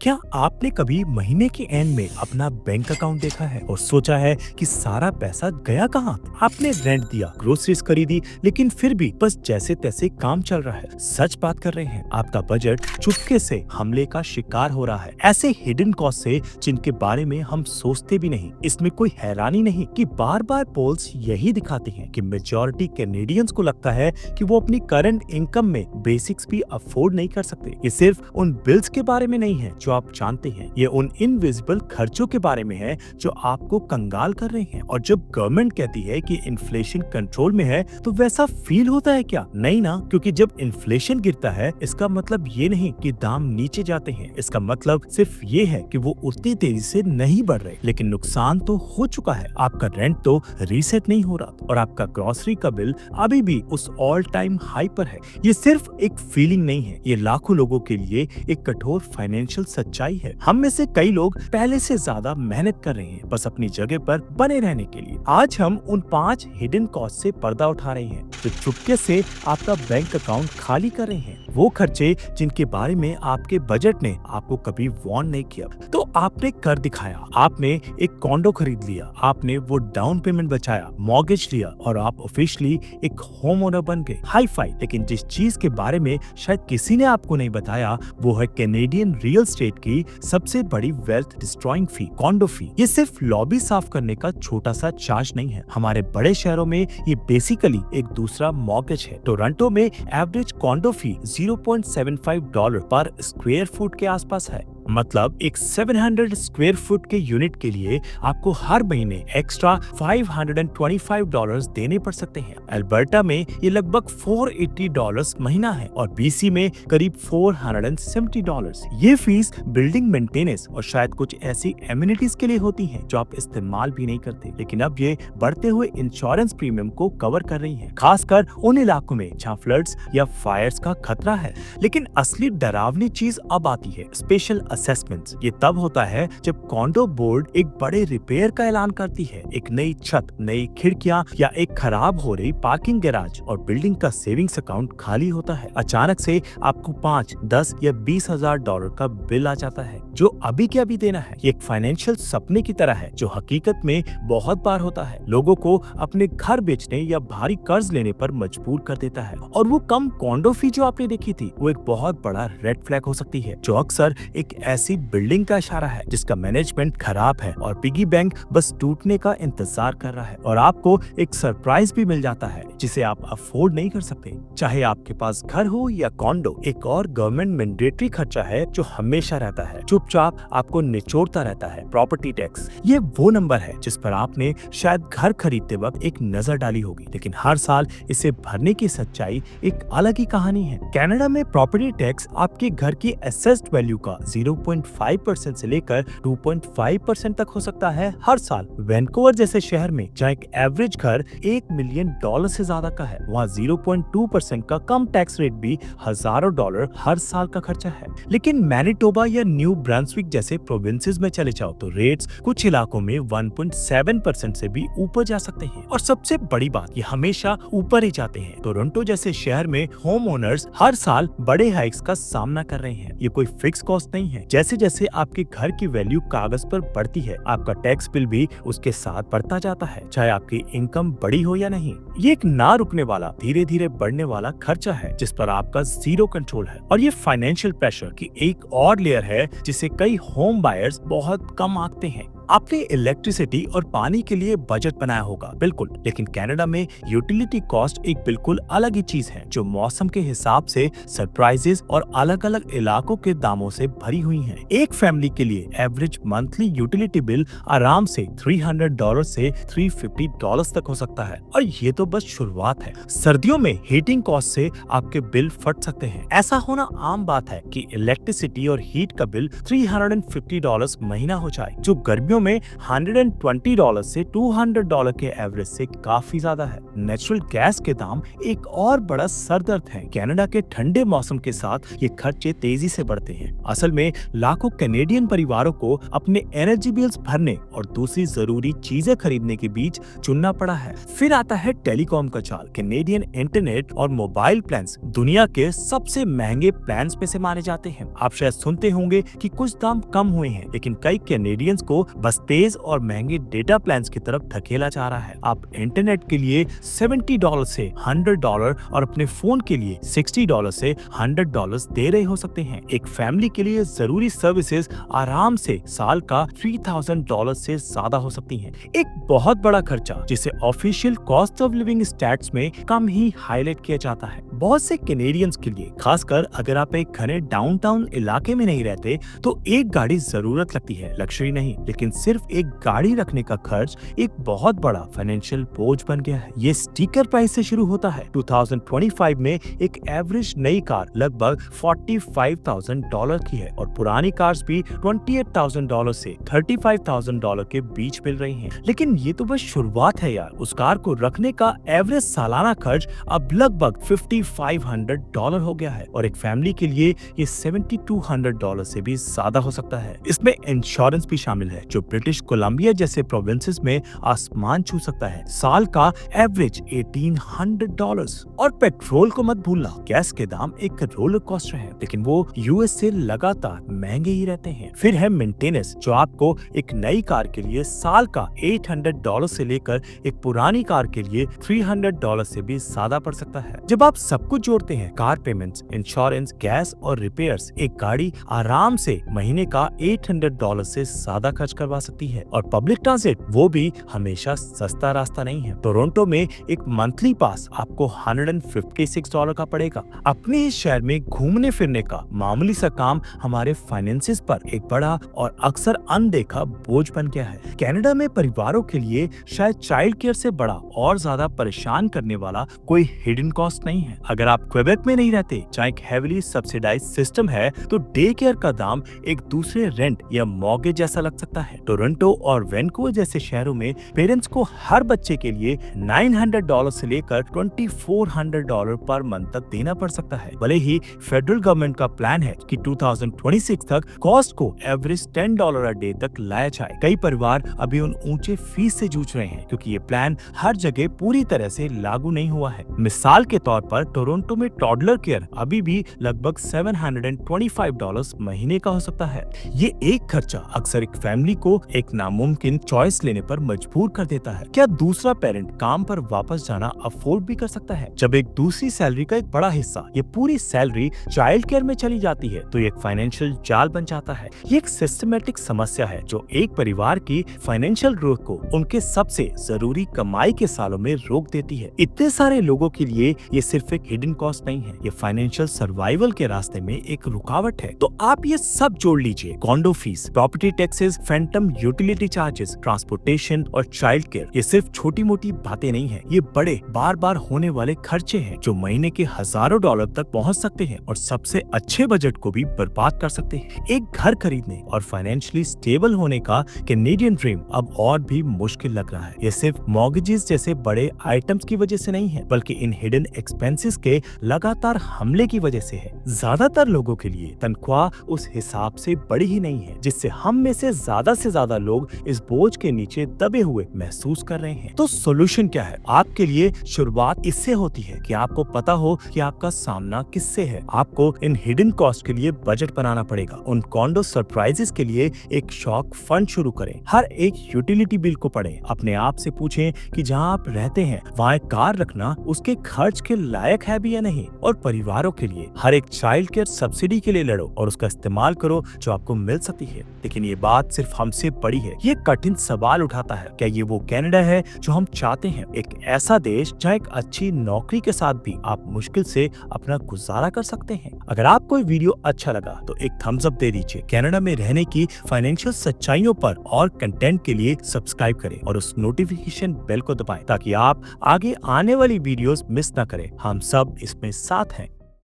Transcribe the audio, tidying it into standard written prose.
क्या आपने कभी महीने के एंड में अपना बैंक अकाउंट देखा है और सोचा है कि सारा पैसा गया कहाँ? आपने रेंट दिया, ग्रोसरीज खरीदी, लेकिन फिर भी बस जैसे तैसे काम चल रहा है। सच बात कर रहे हैं, आपका बजट चुपके से हमले का शिकार हो रहा है, ऐसे हिडन कॉस्ट से जिनके बारे में हम सोचते भी नहीं। इसमें कोई हैरानी नहीं कि बार बार पोल्स यही दिखाते हैं कि मेजॉरिटी कैनेडियंस को लगता है कि वो अपनी करंट इनकम में बेसिक्स भी अफोर्ड नहीं कर सकते। ये सिर्फ उन बिल्स के बारे में नहीं है जो आप जानते हैं, ये उन इनविजिबल खर्चों के बारे में है जो आपको कंगाल कर रहे हैं। और जब गवर्नमेंट कहती है कि इन्फ्लेशन कंट्रोल में है, तो वैसा फील होता है क्या? नहीं ना, क्योंकि जब इन्फ्लेशन गिरता है इसका मतलब ये नहीं कि दाम नीचे जाते हैं, इसका मतलब सिर्फ ये है कि वो उतनी तेजी से नहीं बढ़ रहे। लेकिन नुकसान तो हो चुका है, आपका रेंट तो रीसेट नहीं हो रहा और आपका ग्रोसरी का बिल अभी भी उस ऑल टाइम हाई पर है। ये सिर्फ एक फीलिंग नहीं है, ये लाखों लोगों के लिए एक कठोर फाइनेंशियल सच्चाई है। हम में से कई लोग पहले से ज्यादा मेहनत कर रहे हैं बस अपनी जगह पर बने रहने के लिए। आज हम उन 5 हिडन कॉस्ट से पर्दा उठा रहे हैं जो चुपके से आपका बैंक अकाउंट खाली कर रहे हैं। वो खर्चे जिनके बारे में आपके बजट ने आपको कभी वार्न नहीं किया। तो आपने कर दिखाया, आपने एक कॉन्डो खरीद लिया, आपने वो डाउन पेमेंट बचाया, मॉर्गेज लिया और आप ऑफिशियली एक होम ओनर बन गए। Hi fi. लेकिन जिस चीज के बारे में शायद किसी ने आपको नहीं बताया वो है कैनेडियन रियल एस्टेट की सबसे बड़ी वेल्थ डिस्ट्रॉइंग फी, कॉन्डो फी। ये सिर्फ लॉबी साफ करने का छोटा सा चार्ज नहीं है, हमारे बड़े शहरों में ये बेसिकली एक दूसरा मॉर्गेज है। टोरंटो में एवरेज कॉन्डो फी $0.75 पर स्क्वायर फुट के आसपास है। मतलब एक 700 स्क्वायर फुट के यूनिट के लिए आपको हर महीने एक्स्ट्रा $525 देने पड़ सकते हैं। अल्बर्टा में ये लगभग $480 महीना है और बीसी में करीब $470। ये फीस बिल्डिंग मेंटेनेंस और शायद कुछ ऐसी एमिनिटीज के लिए होती हैं जो आप इस्तेमाल भी नहीं करते, लेकिन अब ये बढ़ते हुए इंश्योरेंस प्रीमियम को कवर कर रही है, खासकर उन इलाकों में जहाँ फ्लड्स या फायर्स का खतरा है। लेकिन असली डरावनी चीज अब आती है, स्पेशल असेसमेंट्स। ये तब होता है जब कॉन्डो बोर्ड एक बड़े रिपेयर का ऐलान करती है, एक नई छत, नई खिड़कियां या एक खराब हो रही पार्किंग गैराज, और बिल्डिंग का सेविंग्स अकाउंट खाली होता है। अचानक से आपको 5, 10 या $20,000 का बिल आ जाता है जो अभी के अभी देना है। ये एक फाइनेंशियल सपने की तरह है जो हकीकत में बहुत बार होता है, लोगों को अपने घर बेचने या भारी कर्ज लेने पर मजबूर कर देता है। और वो कम कॉन्डो फी जो आपने देखी थी वो एक बहुत बड़ा रेड फ्लैग हो सकती है, जो अक्सर एक ऐसी बिल्डिंग का इशारा है जिसका मैनेजमेंट खराब है और पिगी बैंक बस टूटने का इंतजार कर रहा है। और आपको एक सरप्राइज भी मिल जाता है जिसे आप अफोर्ड नहीं कर सकते। चाहे आपके पास घर हो या कॉन्डो, एक और गवर्नमेंट मैंडेटरी खर्चा है जो हमेशा रहता है, चुपचाप आपको निचोड़ता रहता है, प्रॉपर्टी टैक्स। ये वो नंबर है जिस पर आपने शायद घर खरीदते वक्त एक नजर डाली होगी, लेकिन हर साल इसे भरने की सच्चाई एक अलग ही कहानी है। कनाडा में प्रॉपर्टी टैक्स आपके घर की एसेस्ड वैल्यू का 0.5% से लेकर 2.5% तक हो सकता है हर साल। वैंकूवर जैसे शहर में जहाँ एक एवरेज घर $1 मिलियन से ज्यादा का है, वहाँ 0.2% का कम टैक्स रेट भी हजारों डॉलर हर साल का खर्चा है। लेकिन मैनिटोबा या न्यू ब्रांसविक जैसे प्रोविंसेस में चले जाओ तो रेट्स कुछ इलाकों में 1.7% से भी ऊपर जा सकते हैं। और सबसे बड़ी बात, ये हमेशा ऊपर ही जाते हैं। टोरंटो जैसे शहर में होम ओनर्स हर साल बड़े हाइक्स का सामना कर रहे हैं। ये कोई फिक्स कॉस्ट नहीं है, जैसे जैसे आपके घर की वैल्यू कागज पर बढ़ती है, आपका टैक्स बिल भी उसके साथ बढ़ता जाता है, चाहे आपकी इनकम बड़ी हो या नहीं। ये एक ना रुकने वाला, धीरे धीरे बढ़ने वाला खर्चा है जिस पर आपका जीरो कंट्रोल है। और ये फाइनेंशियल प्रेशर की एक और लेयर है जिसे कई होम बायर्स बहुत कम आंकते हैं। आपने इलेक्ट्रिसिटी और पानी के लिए बजट बनाया होगा, बिल्कुल, लेकिन कनाडा में यूटिलिटी कॉस्ट एक बिल्कुल अलग ही चीज है जो मौसम के हिसाब से सरप्राइजेस और अलग अलग इलाकों के दामों से भरी हुई है। एक फैमिली के लिए एवरेज मंथली यूटिलिटी बिल आराम से $300 से $350 तक हो सकता है, और ये तो बस शुरुआत है। सर्दियों में हीटिंग कॉस्ट से आपके बिल फट सकते हैं। ऐसा होना आम बात है कि इलेक्ट्रिसिटी और हीट का बिल $350 महीना हो जाए, जो गर्मियों महीनों में $120 से $200 के एवरेज से काफी ज्यादा है। नेचुरल गैस के दाम एक और बड़ा सरदर्द है। कनाडा के ठंडे मौसम के साथ ये खर्चे तेजी से बढ़ते हैं। असल में लाखों कैनेडियन परिवारों को अपने एनर्जी बिल्स भरने और दूसरी जरूरी चीजें खरीदने के बीच चुनना पड़ा है। फिर आता है टेलीकॉम का चाल। कैनेडियन इंटरनेट और मोबाइल प्लान्स दुनिया के सबसे महंगे प्लान्स में से माने जाते हैं। आप शायद सुनते होंगे कि कुछ दाम कम हुए हैं, लेकिन कई कैनेडियंस को बस तेज और महंगे डेटा प्लान्स की तरफ धकेला जा रहा है। आप इंटरनेट के लिए $70 से $100 और अपने फोन के लिए $60 से $100 दे रहे हो सकते हैं। एक फैमिली के लिए जरूरी सर्विसेज आराम से साल का $3000 से ज्यादा हो सकती हैं। एक बहुत बड़ा खर्चा जिसे official cost of living stats में कम ही हाईलाइट किया जाता है। बहुत से कैनेडियंस के लिए, खासकर अगर आप एक घने डाउनटाउन इलाके में नहीं रहते, तो एक गाड़ी जरूरत लगती है, लग्जरी नहीं, लेकिन सिर्फ एक गाड़ी रखने का खर्च एक बहुत बड़ा फाइनेंशियल बोझ बन गया है। ये स्टिकर प्राइस से शुरू होता है। 2025 में एक एवरेज नई कार लगभग $45,000 की है और पुरानी कार्स भी $28,000 से $35,000 के बीच मिल रही हैं। लेकिन ये तो बस शुरुआत है यार। उस कार को रखने का एवरेज सालाना खर्च अब लगभग $5,500 हो गया है और एक फैमिली के लिए ये $7,200 से भी ज्यादा हो सकता है। इसमें इंश्योरेंस भी शामिल है, जो ब्रिटिश कोलंबिया जैसे प्रोविंसेस में आसमान छू सकता है। साल का एवरेज $1,800। और पेट्रोल को मत भूलना। गैस के दाम एक रोलर कोस्टर है, लेकिन वो यूएस से लगातार महंगे ही रहते हैं। फिर है मेंटेनेंस, जो आपको एक नई कार के लिए साल का $800 से लेकर एक पुरानी कार के लिए $300 से भी ज्यादा पड़ सकता है। जब आप सब कुछ जोड़ते हैं, कार पेमेंट्स, इंश्योरेंस, गैस और रिपेयर्स, एक गाड़ी आराम से महीने का $800 से ज्यादा खर्च करवा सकती है। और पब्लिक ट्रांसिट, वो भी हमेशा सस्ता रास्ता नहीं है। टोरंटो में एक मंथली पास आपको $156 का पड़ेगा। अपने इस शहर में घूमने फिरने का मामूली सा काम हमारे फाइनेंसेस पर एक बड़ा और अक्सर अनदेखा बोझ बन गया है। कनाडा में परिवारों के लिए शायद चाइल्ड केयर से बड़ा और ज्यादा परेशान करने वाला कोई हिडन कॉस्ट नहीं है। अगर आप क्वेबेक में नहीं रहते, जहाँ एक हेविली सब्सिडाइज सिस्टम है, तो डे केयर का दाम एक दूसरे रेंट या मॉर्गेज जैसा लग सकता है। टोरंटो और वैंकूवर जैसे शहरों में पेरेंट्स को हर बच्चे के लिए $900 से लेकर $2,400 पर मंथ तक देना पड़ सकता है। भले ही फेडरल गवर्नमेंट का प्लान है कि 2026 तक कॉस्ट को एवरेज $10 अ डे तक लाया जाए, कई परिवार अभी उन ऊंचे फीस से जूझ रहे हैं, क्योंकि ये प्लान हर जगह पूरी तरह से लागू नहीं हुआ है। मिसाल के तौर पर टोरंटो में टॉडलर केयर अभी भी लगभग $725 महीने का हो सकता है। ये एक खर्चा अक्सर एक फैमिली को एक नामुमकिन चॉइस लेने पर मजबूर कर देता है। क्या दूसरा पेरेंट काम पर वापस जाना अफोर्ड भी कर सकता है? जब एक दूसरी सैलरी का एक बड़ा हिस्सा, ये पूरी सैलरी चाइल्ड केयर में चली जाती है, तो ये एक फाइनेंशियल जाल बन जाता है। ये एक सिस्टमेटिक समस्या है जो एक परिवार की फाइनेंशियल ग्रोथ को उनके सबसे जरूरी कमाई के सालों में रोक देती है। इतने सारे लोगों के लिए ये सिर्फ एक हिडन कॉस्ट नहीं है, ये फाइनेंशियल सर्वाइवल के रास्ते में एक रुकावट है। तो आप ये सब जोड़ लीजिए, condor fees, property taxes, Phantom utility charges, transportation और चाइल्ड केयर। ये सिर्फ छोटी मोटी बातें नहीं है, ये बड़े बार बार होने वाले खर्चे हैं जो महीने के हजारों डॉलर तक पहुंच सकते हैं और सबसे अच्छे बजट को भी बर्बाद कर सकते हैं। एक घर खरीदने और फाइनेंशियली स्टेबल होने का कैनेडियन ड्रीम अब और भी मुश्किल लग रहा है। ये सिर्फ मॉर्गेजेस जैसे बड़े आइटम्स की वजह से नहीं है, बल्कि इन हिडन एक्सपेंसेस के लगातार हमले की वजह से है। ज्यादातर लोगों के लिए तनख्वाह उस हिसाब से बड़ी ही नहीं है, जिससे हम में से ज्यादा लोग इस बोझ के नीचे दबे हुए महसूस कर रहे हैं। तो सोल्यूशन क्या है? आपके लिए शुरुआत इससे होती है कि आपको पता हो कि आपका सामना किससे है। आपको इन हिडन कॉस्ट के लिए बजट बनाना पड़ेगा। उन कॉन्डो सरप्राइजेस के लिए एक शॉक फंड शुरू करें। हर एक यूटिलिटी बिल को पढ़ें। अपने आप से पूछें कि जहां आप रहते हैं वहां एक कार रखना उसके खर्च के लायक है भी या नहीं। और परिवारों के लिए हर एक चाइल्ड केयर सब्सिडी के लिए लड़ो और उसका इस्तेमाल करो जो आपको मिल सकती है। लेकिन ये बात सिर्फ हमसे बड़ी है। ये कठिन सवाल उठाता है, क्या ये वो कनाडा है जो हम चाहते हैं? एक ऐसा देश जहाँ एक अच्छी नौकरी के साथ भी आप मुश्किल से अपना गुजारा कर सकते हैं। अगर आपको ये वीडियो अच्छा लगा तो एक थम्स अप दे दीजिए। कनाडा में रहने की फाइनेंशियल सच्चाइयों पर और कंटेंट के लिए सब्सक्राइब करें और उस नोटिफिकेशन बेल को दबाएं ताकि आप आगे आने वाली वीडियोस मिस ना करें। हम सब इसमें साथ हैं।